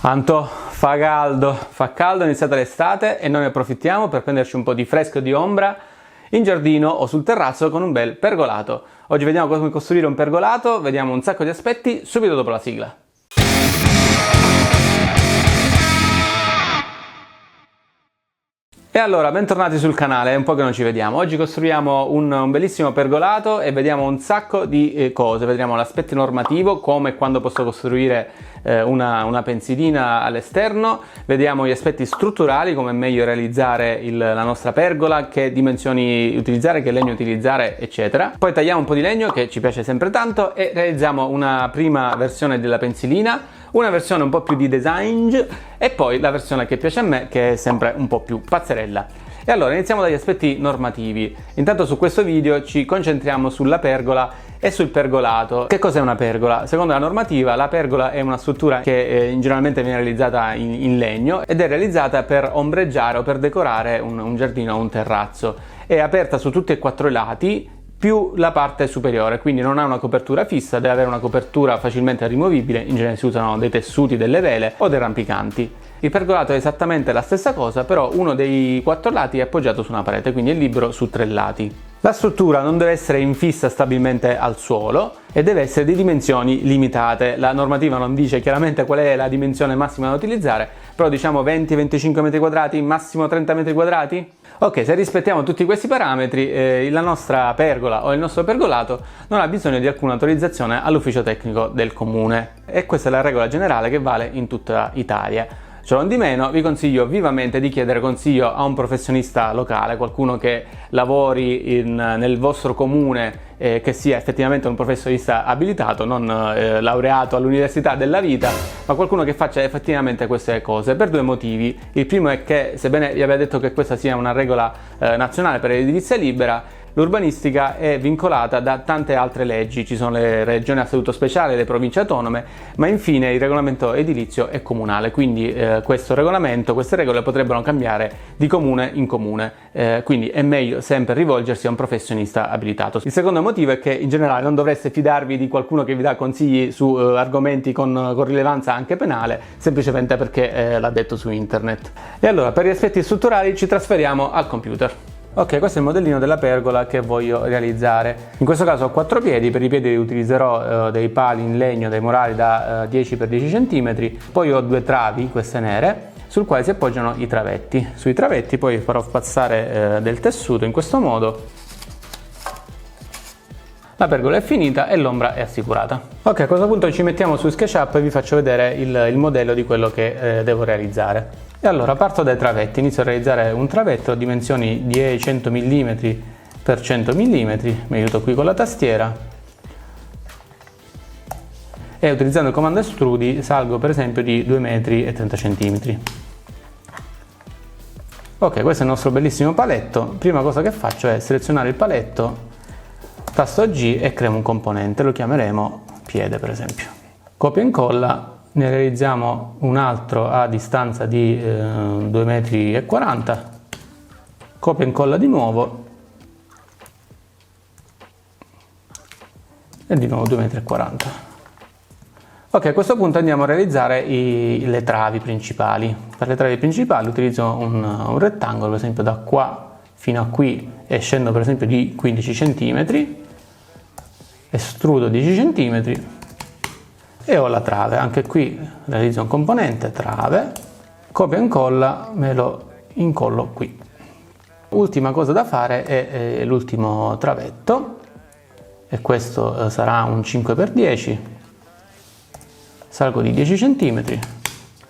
Anto, fa caldo, è iniziata l'estate e noi ne approfittiamo per prenderci un po' di fresco e di ombra in giardino o sul terrazzo con un bel pergolato. Oggi vediamo come costruire un pergolato, vediamo un sacco di aspetti subito dopo la sigla. E allora, bentornati sul canale, è un po' che non ci vediamo. Oggi costruiamo un bellissimo pergolato e vediamo un sacco di cose. Vedremo l'aspetto normativo, come e quando posso costruire una pensilina all'esterno. Vediamo gli aspetti strutturali, come è meglio realizzare la nostra pergola, che dimensioni utilizzare, che legno utilizzare, eccetera. Poi tagliamo un po' di legno, che ci piace sempre tanto, e realizziamo una prima versione della pensilina, una versione un po' più di design e poi la versione che piace a me, che è sempre un po' più pazzerella. E allora iniziamo dagli aspetti normativi. Intanto su questo video ci concentriamo sulla pergola e sul pergolato. Che cos'è una pergola? Secondo la normativa la pergola è una struttura che generalmente viene realizzata in legno ed è realizzata per ombreggiare o per decorare un giardino o un terrazzo. È aperta su tutti e quattro i lati, più la parte superiore, quindi non ha una copertura fissa, deve avere una copertura facilmente rimovibile. In genere si usano dei tessuti, delle vele o dei rampicanti. Il pergolato è esattamente la stessa cosa, però uno dei quattro lati è appoggiato su una parete, quindi è libero su tre lati. La struttura non deve essere infissa stabilmente al suolo e deve essere di dimensioni limitate. La normativa non dice chiaramente qual è la dimensione massima da utilizzare, però diciamo 20-25 metri quadrati, massimo 30 metri quadrati? Ok, se rispettiamo tutti questi parametri, la nostra pergola o il nostro pergolato non ha bisogno di alcuna autorizzazione all'ufficio tecnico del comune. E questa è la regola generale che vale in tutta Italia. Cionondimeno vi consiglio vivamente di chiedere consiglio a un professionista locale, qualcuno che lavori nel vostro comune, che sia effettivamente un professionista abilitato, non laureato all'università della vita, ma qualcuno che faccia effettivamente queste cose, per due motivi. Il primo è che, sebbene vi abbia detto che questa sia una regola nazionale per l'edilizia libera, l'urbanistica è vincolata da tante altre leggi. Ci sono le regioni a statuto speciale, le province autonome, ma infine il regolamento edilizio è comunale, quindi queste regole potrebbero cambiare di comune in comune, quindi è meglio sempre rivolgersi a un professionista abilitato. Il secondo motivo è che in generale non dovreste fidarvi di qualcuno che vi dà consigli su argomenti con rilevanza anche penale, semplicemente perché l'ha detto su internet. E allora, per gli aspetti strutturali ci trasferiamo al computer. Ok, questo è il modellino della pergola che voglio realizzare. In questo caso ho 4 piedi, per i piedi utilizzerò dei pali in legno, dei morali da 10x10 cm, poi ho 2 travi, queste nere, sul quale si appoggiano i travetti. Sui travetti poi farò passare del tessuto in questo modo. La pergola è finita e l'ombra è assicurata. Ok, a questo punto ci mettiamo su SketchUp e vi faccio vedere il modello di quello che devo realizzare. E allora parto dai travetti, inizio a realizzare un travetto a dimensioni 100 mm x 100 mm, mi aiuto qui con la tastiera e utilizzando il comando estrudi salgo per esempio di 2,30 m. Ok, questo è il nostro bellissimo paletto. Prima cosa che faccio è selezionare il paletto, tasto G e creo un componente, lo chiameremo piede per esempio. Copia e incolla. Ne realizziamo un altro a distanza di 2,40 m, copia e incolla di nuovo e di nuovo 2,40 m. Ok, a questo punto andiamo a realizzare le travi principali. Per le travi principali utilizzo un rettangolo, per esempio da qua fino a qui e scendo per esempio di 15 cm, estrudo 10 cm e ho la trave. Anche qui realizzo un componente trave, copia e incolla, me lo incollo qui. Ultima cosa da fare è l'ultimo travetto, e questo sarà un 5x10, salgo di 10 cm,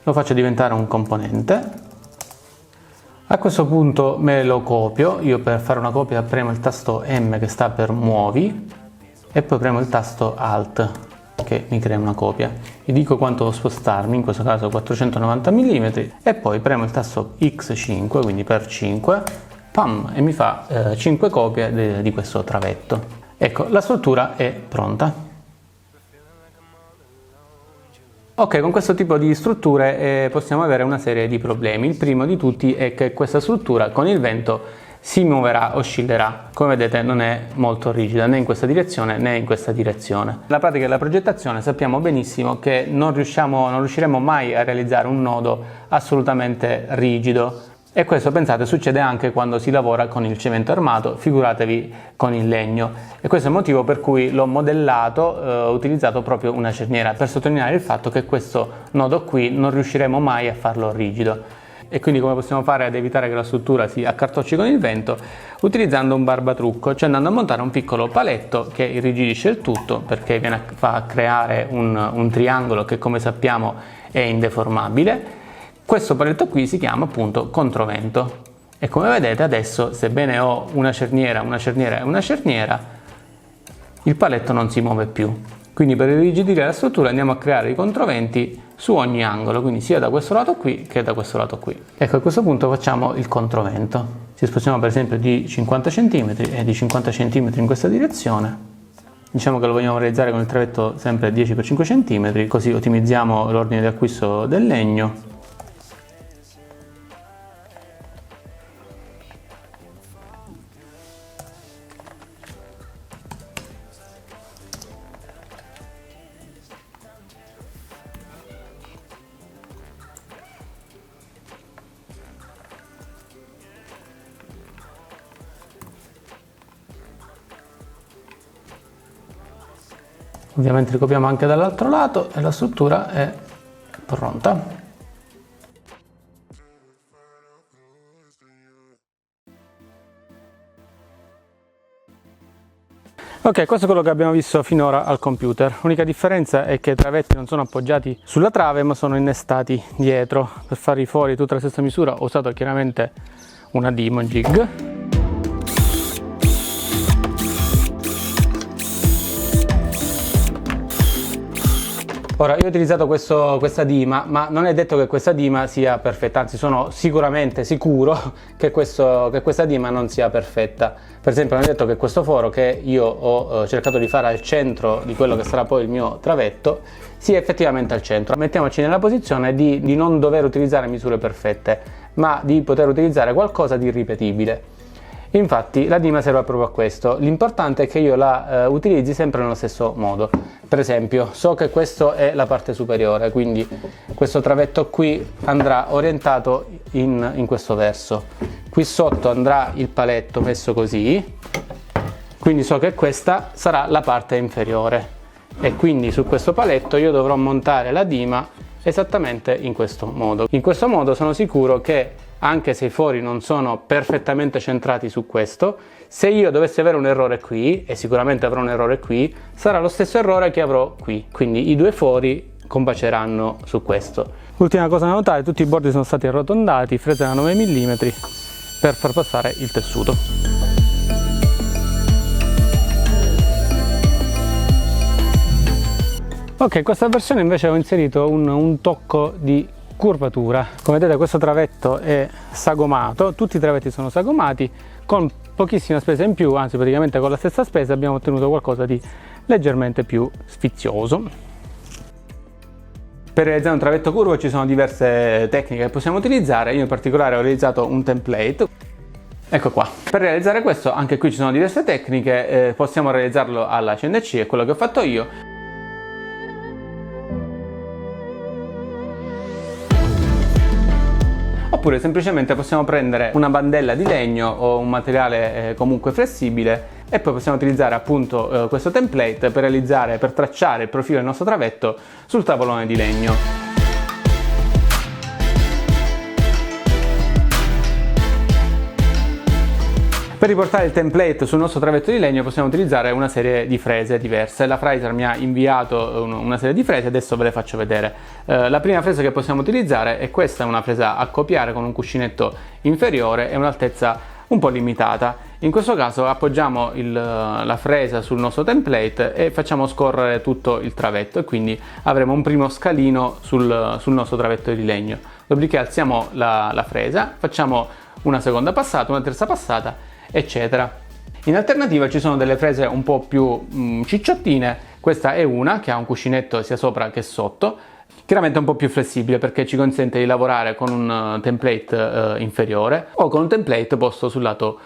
lo faccio diventare un componente. A questo punto me lo copio. Io per fare una copia premo il tasto M che sta per muovi e poi premo il tasto Alt che mi crea una copia. Vi dico quanto spostarmi, in questo caso 490 mm, e poi premo il tasto X5, quindi per 5, pam, e mi fa 5 copie di questo travetto. Ecco, la struttura è pronta. Ok, con questo tipo di strutture possiamo avere una serie di problemi. Il primo di tutti è che questa struttura con il vento si muoverà, oscillerà. Come vedete non è molto rigida né in questa direzione né in questa direzione. Nella pratica della progettazione sappiamo benissimo che non riusciremo mai a realizzare un nodo assolutamente rigido, e questo, pensate, succede anche quando si lavora con il cemento armato, figuratevi con il legno, e questo è il motivo per cui l'ho modellato, ho utilizzato proprio una cerniera per sottolineare il fatto che questo nodo qui non riusciremo mai a farlo rigido. E quindi come possiamo fare ad evitare che la struttura si accartocci con il vento? Utilizzando un barbatrucco, cioè andando a montare un piccolo paletto che irrigidisce il tutto, perché va a creare un triangolo che, come sappiamo, è indeformabile. Questo paletto qui si chiama appunto controvento, e come vedete adesso, sebbene ho una cerniera, e una cerniera, il paletto non si muove più. Quindi per irrigidire la struttura andiamo a creare i controventi su ogni angolo, quindi sia da questo lato qui che da questo lato qui. Ecco, a questo punto facciamo il controvento. Ci spostiamo per esempio di 50 cm e di 50 cm in questa direzione. Diciamo che lo vogliamo realizzare con il travetto sempre 10x5 cm, così ottimizziamo l'ordine di acquisto del legno. Ovviamente ricopiamo anche dall'altro lato e la struttura è pronta. Ok, questo è quello che abbiamo visto finora al computer. L'unica differenza è che i travetti non sono appoggiati sulla trave ma sono innestati dietro. Per farli fuori tutta la stessa misura ho usato chiaramente una Demon Jig. Ora, io ho utilizzato questa dima, ma non è detto che questa dima sia perfetta, anzi sono sicuramente sicuro che questa dima non sia perfetta. Per esempio non è detto che questo foro che io ho cercato di fare al centro di quello che sarà poi il mio travetto sia effettivamente al centro. Mettiamoci nella posizione di non dover utilizzare misure perfette, ma di poter utilizzare qualcosa di ripetibile. Infatti la dima serve proprio a questo. L'importante è che io la utilizzi sempre nello stesso modo. Per esempio, so che questa è la parte superiore, quindi questo travetto qui andrà orientato in questo verso. Qui sotto andrà il paletto messo così, quindi so che questa sarà la parte inferiore, e quindi su questo paletto io dovrò montare la dima esattamente in questo modo. In questo modo sono sicuro che, anche se i fori non sono perfettamente centrati su questo, se io dovessi avere un errore qui, e sicuramente avrò un errore qui, sarà lo stesso errore che avrò qui, quindi i due fori combaceranno su questo. Ultima cosa da notare, tutti i bordi sono stati arrotondati, fresa da 9 mm per far passare il tessuto. Ok, in questa versione invece ho inserito un tocco di curvatura. Come vedete questo travetto è sagomato, tutti i travetti sono sagomati, con pochissima spesa in più, anzi praticamente con la stessa spesa abbiamo ottenuto qualcosa di leggermente più sfizioso. Per realizzare un travetto curvo ci sono diverse tecniche che possiamo utilizzare, io in particolare ho realizzato un template. Ecco qua. Per realizzare questo, anche qui ci sono diverse tecniche, possiamo realizzarlo alla CNC, è quello che ho fatto io. Oppure semplicemente possiamo prendere una bandella di legno o un materiale comunque flessibile e poi possiamo utilizzare appunto questo template per tracciare il profilo del nostro travetto sul tavolone di legno. Per riportare il template sul nostro travetto di legno possiamo utilizzare una serie di frese diverse. La Fraser mi ha inviato una serie di frese, adesso ve le faccio vedere. La prima fresa che possiamo utilizzare è questa, una fresa a copiare con un cuscinetto inferiore e un'altezza un po' limitata. In questo caso appoggiamo la fresa sul nostro template e facciamo scorrere tutto il travetto, e quindi avremo un primo scalino sul nostro travetto di legno. Dopodiché alziamo la fresa, facciamo una seconda passata, una terza passata, eccetera. In alternativa ci sono delle frese un po' più cicciottine. Questa è una che ha un cuscinetto sia sopra che sotto, Chiaramente è un po' più flessibile perché ci consente di lavorare con un template inferiore o con un template posto sul lato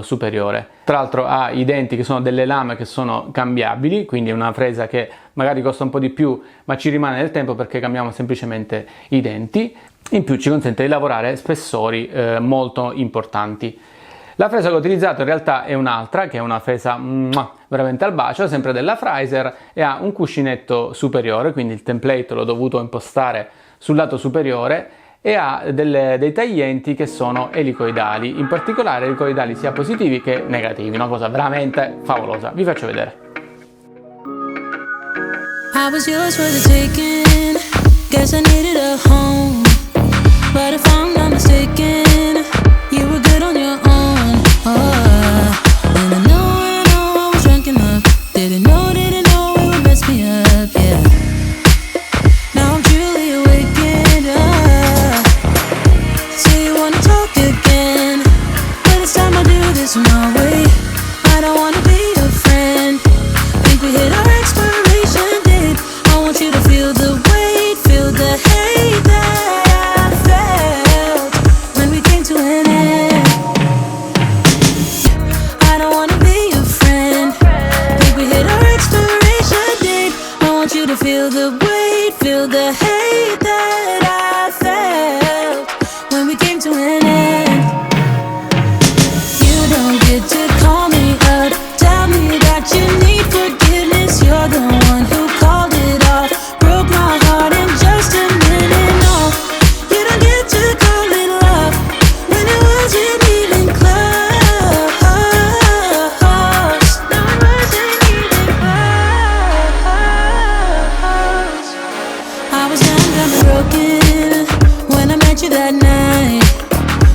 superiore. Tra l'altro ha i denti che sono delle lame che sono cambiabili, quindi è una fresa che magari costa un po' di più ma ci rimane nel tempo perché cambiamo semplicemente i denti. In più ci consente di lavorare spessori molto importanti. La fresa che ho utilizzato in realtà è un'altra, che è una fresa veramente al bacio, sempre della Fraiser, e ha un cuscinetto superiore, quindi il template l'ho dovuto impostare sul lato superiore, e ha dei taglienti che sono elicoidali, in particolare elicoidali sia positivi che negativi, una cosa veramente favolosa. Vi faccio vedere. I was yours for the taking, guess I needed a home, but if I'm not mistaken, you were good on your own. And I know I was drunk enough, didn't know it would mess me up, yeah. Now I'm truly awakened up. Say you wanna talk again, but it's time I do this my way. I don't wanna be your friend, think we hit our expiration date. I want you to feel the weight, feel the hate that I felt when we came to an end. Feel the weight, feel the hate that I felt when we came to an end. You don't get to call me up, tell me that you need forgiveness. You're the one who called it off, broke my heart in just a minute. No, you don't get to call it love when it wasn't even close. No, it wasn't even close. I was young, dumb and broken when I met you that night.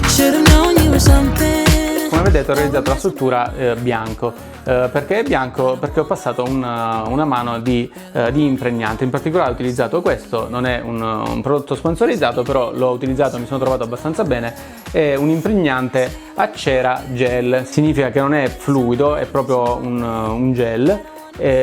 Should've known you were something. Come vedete ho realizzato la struttura bianco. Perché è bianco? Perché ho passato una mano di impregnante. In particolare ho utilizzato questo, non è un prodotto sponsorizzato, però l'ho utilizzato, mi sono trovato abbastanza bene. È un impregnante a cera gel, significa che non è fluido, è proprio un gel.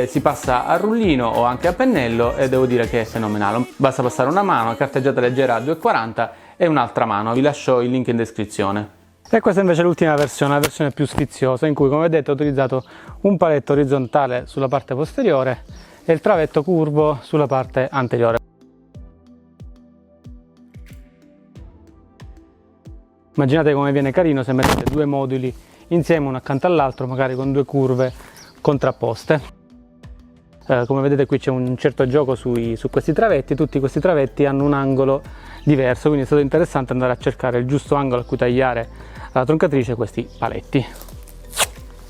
Si passa a rullino o anche a pennello e devo dire che è fenomenale. Basta passare una mano, carteggiata leggera a 2,40 e un'altra mano, vi lascio il link in descrizione. E questa invece è l'ultima versione, la versione più sfiziosa, in cui come vedete ho utilizzato un paletto orizzontale sulla parte posteriore e il travetto curvo sulla parte anteriore. Immaginate come viene carino se mettete due moduli insieme uno accanto all'altro, magari con due curve contrapposte. Come vedete qui c'è un certo gioco su questi travetti, tutti questi travetti hanno un angolo diverso, quindi è stato interessante andare a cercare il giusto angolo a cui tagliare alla troncatrice questi paletti.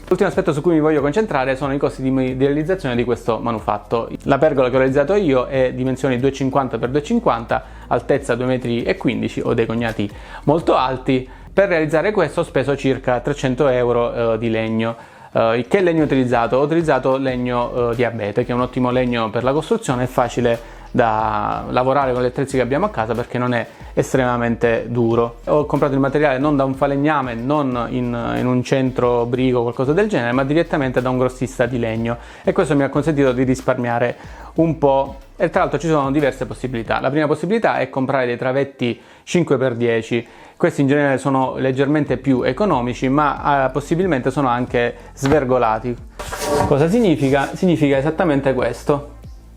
L'ultimo aspetto su cui mi voglio concentrare sono i costi di realizzazione di questo manufatto. La pergola che ho realizzato io è dimensioni 2,50 x 2,50, altezza 2,15 m, ho dei cognati molto alti. Per realizzare questo ho speso circa 300 euro di legno. Che legno ho utilizzato? Ho utilizzato legno di abete, che è un ottimo legno per la costruzione, è facile da lavorare con gli attrezzi che abbiamo a casa perché non è estremamente duro. Ho comprato il materiale non da un falegname, non in un centro brico o qualcosa del genere, ma direttamente da un grossista di legno, e questo mi ha consentito di risparmiare un po'. E tra l'altro ci sono diverse possibilità. La prima possibilità è comprare dei travetti 5x10. Questi in genere sono leggermente più economici, ma possibilmente sono anche svergolati. Cosa significa? Significa esattamente questo.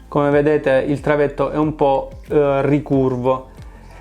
Come vedete il travetto è un po' ricurvo.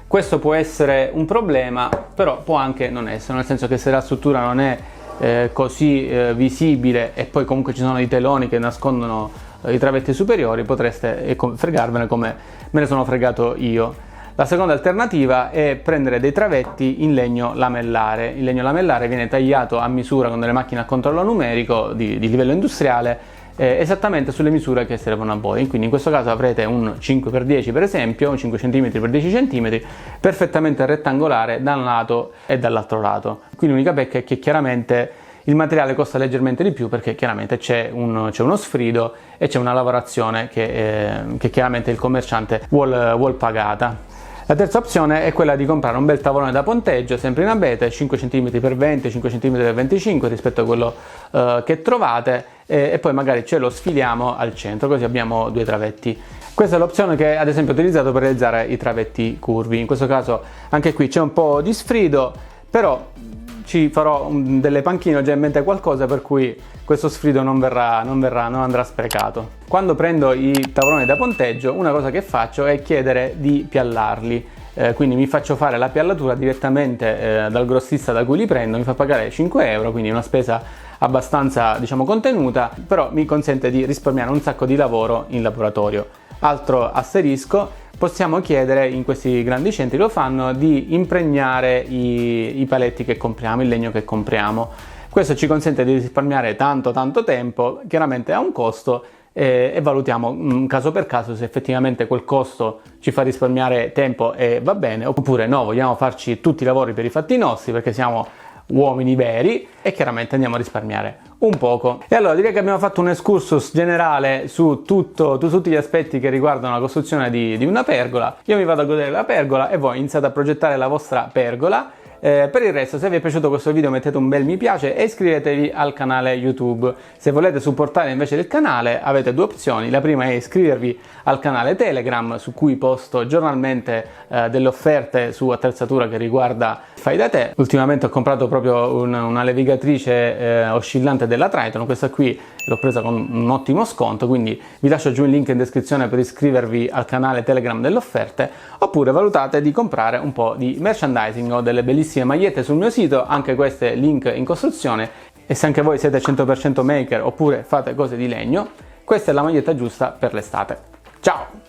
Questo può essere un problema, però può anche non essere, nel senso che se la struttura non è così visibile e poi comunque ci sono i teloni che nascondono i travetti superiori, potreste fregarvene come me ne sono fregato io. La seconda alternativa è prendere dei travetti in legno lamellare. Il legno lamellare viene tagliato a misura con delle macchine a controllo numerico di livello industriale, esattamente sulle misure che servono a voi. Quindi in questo caso avrete un 5x10 per esempio, un 5 cm x 10 cm, perfettamente rettangolare da un lato e dall'altro lato. Qui l'unica pecca è che chiaramente il materiale costa leggermente di più perché chiaramente c'è uno sfrido e c'è una lavorazione che chiaramente il commerciante vuol pagata. La terza opzione è quella di comprare un bel tavolone da ponteggio, sempre in abete, 5 cm x 20, 5 cm x 25 rispetto a quello che trovate, e poi magari ce lo sfiliamo al centro, così abbiamo due travetti. Questa è l'opzione che ad esempio ho utilizzato per realizzare i travetti curvi. In questo caso anche qui c'è un po' di sfrido, però ci farò delle panchine, ho già in mente qualcosa per cui questo sfrido non andrà sprecato. Quando prendo i tavoloni da ponteggio, una cosa che faccio è chiedere di piallarli. Quindi mi faccio fare la piallatura direttamente dal grossista da cui li prendo, mi fa pagare 5 euro, quindi una spesa abbastanza, diciamo, contenuta, però mi consente di risparmiare un sacco di lavoro in laboratorio. Altro asterisco, possiamo chiedere, in questi grandi centri lo fanno, di impregnare i paletti che compriamo, il legno che compriamo. Questo ci consente di risparmiare tanto tempo, chiaramente ha un costo, e valutiamo caso per caso se effettivamente quel costo ci fa risparmiare tempo e va bene, oppure no, vogliamo farci tutti i lavori per i fatti nostri perché siamo uomini veri e chiaramente andiamo a risparmiare un poco. E allora direi che abbiamo fatto un excursus generale su tutti gli aspetti che riguardano la costruzione di una pergola. Io mi vado a godere la pergola e voi iniziate a progettare la vostra pergola. Per il resto, se vi è piaciuto questo video mettete un bel mi piace e iscrivetevi al canale YouTube. Se volete supportare invece il canale avete due opzioni: la prima è iscrivervi al canale Telegram, su cui posto giornalmente delle offerte su attrezzatura che riguarda fai da te. Ultimamente ho comprato proprio una levigatrice oscillante della Triton, questa qui l'ho presa con un ottimo sconto, quindi vi lascio giù il link in descrizione per iscrivervi al canale Telegram delle offerte, oppure valutate di comprare un po' di merchandising. Ho delle bellissime magliette sul mio sito, anche queste link in costruzione, e se anche voi siete 100% maker oppure fate cose di legno, questa è la maglietta giusta per l'estate. Ciao!